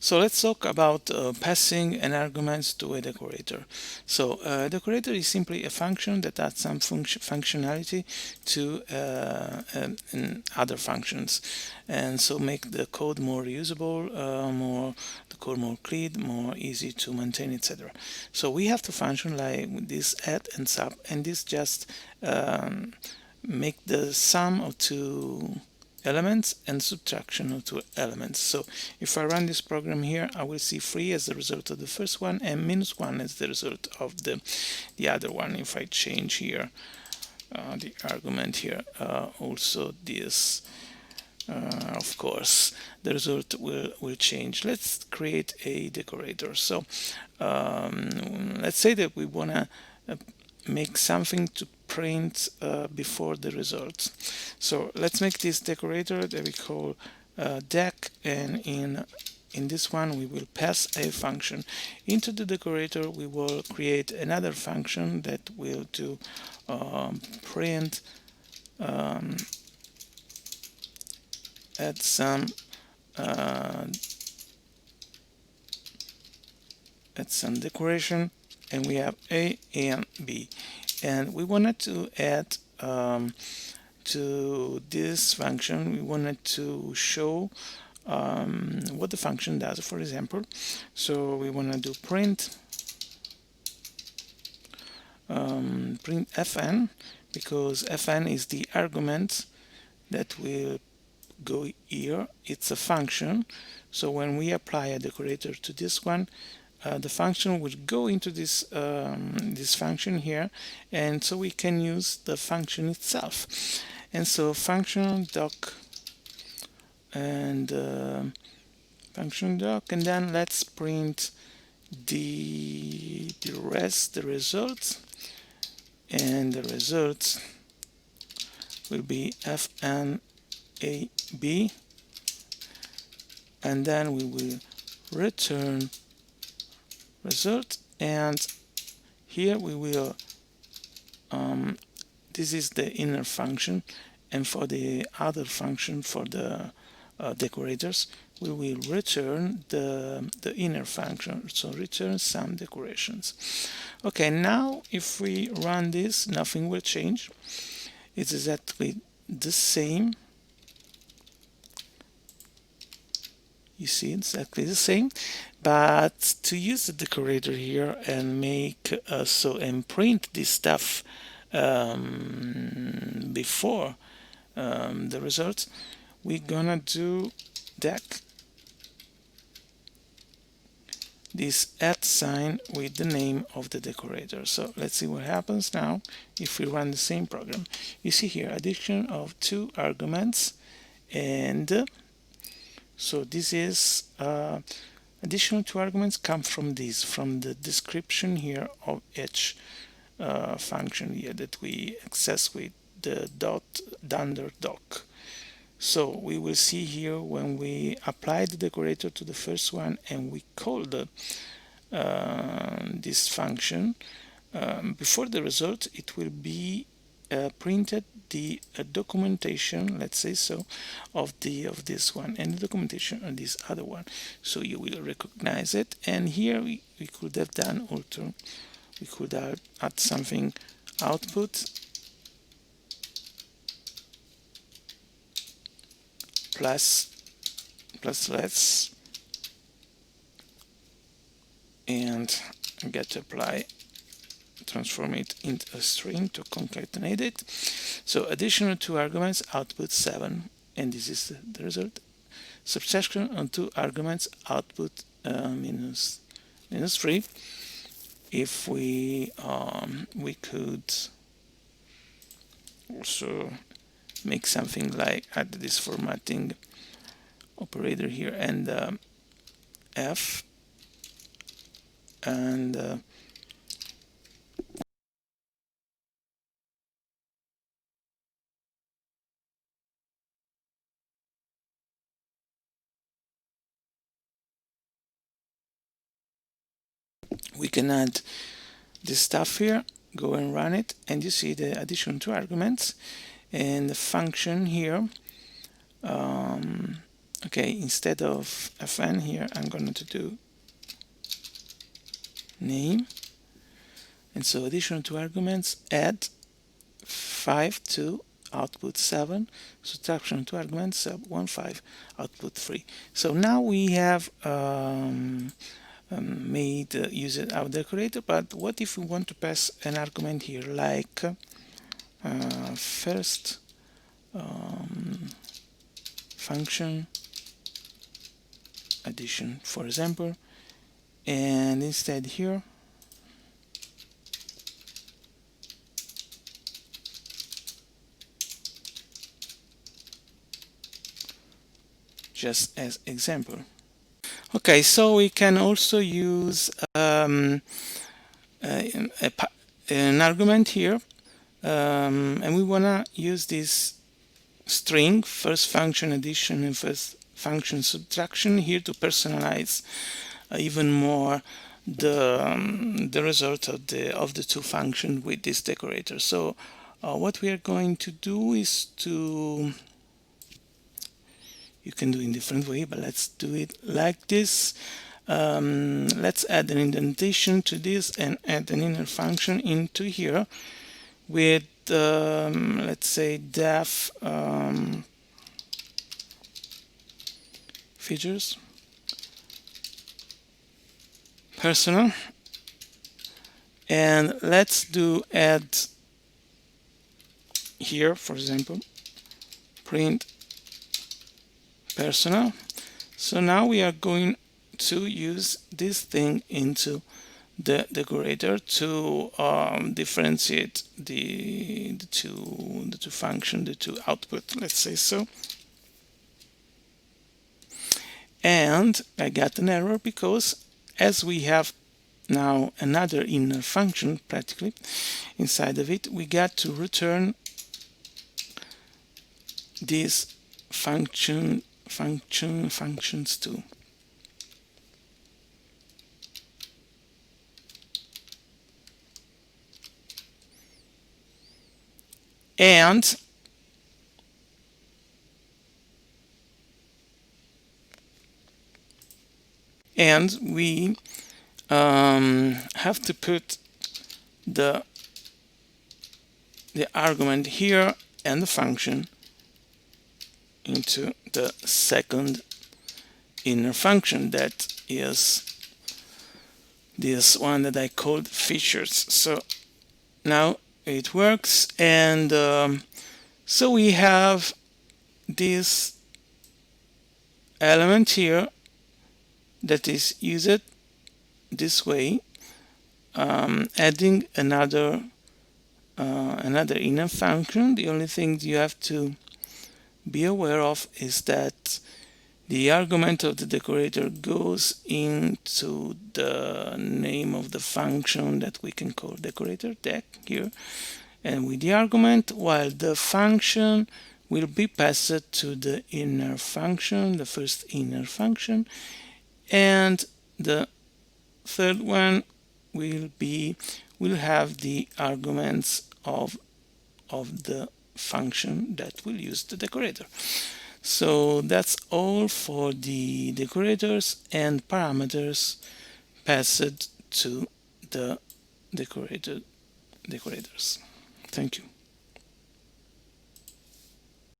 So let's talk about passing an argument to a decorator. So a decorator is simply a function that adds some functionality to other functions, and so make the code more usable, more the code more clean, more easy to maintain, etc. So we have to function like this add and sub, and this just make the sum of two elements and subtraction of two elements. So if I run this program here, I will see 3 as the result of the first one and -1 as the result of the other one. If I change here the argument here, also this, of course, the result will change. Let's create a decorator. So let's say that we want to make something to print before the results. So let's make this decorator that we call dec, and in this one we will pass a function into the decorator. We will create another function that will do print add some decoration, and we have A and B, and we wanted to add to this function, we wanted to show what the function does, for example. So we want to do print fn, because fn is the argument that will go here. It's a function, so when we apply a decorator to this one, the function will go into this this function here, and so we can use the function itself. And so function doc and function doc, and then let's print the results, and the results will be fnab, and then we will return result, and here we will this is the inner function, and for the other function, for the decorators, we will return the inner function, so return some decorations. Okay, now if we run this, nothing will change. It's exactly the same. You see, exactly the same. But to use the decorator here and make and print this stuff before the results, we're gonna do dec this @ sign with the name of the decorator. So let's see what happens now if we run the same program. You see here addition of two arguments, and so this is additional two arguments come from the description here of each function here that we access with the dot dunder doc. So we will see here when we apply the decorator to the first one and we call this function, before the result it will be printed the documentation, let's say so, of this one, and the documentation on this other one. So you will recognize it, and here we could have done also, we could add something output plus less, and get to apply, transform it into a string to concatenate it. So additional two arguments, output 7, and this is the result. Subtraction on two arguments, output minus 3. If we could also make something like add this formatting operator here and F, and we can add this stuff here, go and run it, and you see the addition to arguments and the function here Okay, instead of fn here, I'm going to do name, and so additional two arguments, add 5 to output 7, subtraction 2 arguments, sub 1 5 output 3. So now we have made use it our decorator, but what if we want to pass an argument here like first function addition, for example, and instead here just as example. Okay, so we can also use an argument here, and we want to use this string first function addition and first function subtraction here to personalize even more the result of the two functions with this decorator. So what we are going to do is to, you can do it in different way, but let's do it like this. Let's add an indentation to this and add an inner function into here with let's say def features personal, and let's do add here, for example, print personal. So now we are going to use this thing into the decorator to differentiate the two function, the two output, let's say so. And I got an error because as we have now another inner function practically inside of it, we got to return this functions too. And we have to put the argument here and the function into the second inner function, that is this one that I called features. So now it works, and so we have this element here that is used this way, adding another inner function. The only thing you have to be aware of is that the argument of the decorator goes into the name of the function that we can call decorator dec here, and with the argument, while the function will be passed to the inner function, the first inner function, and the third one will have the arguments of the function that will use the decorator. So that's all for the decorators and parameters passed to the decorators. Thank you.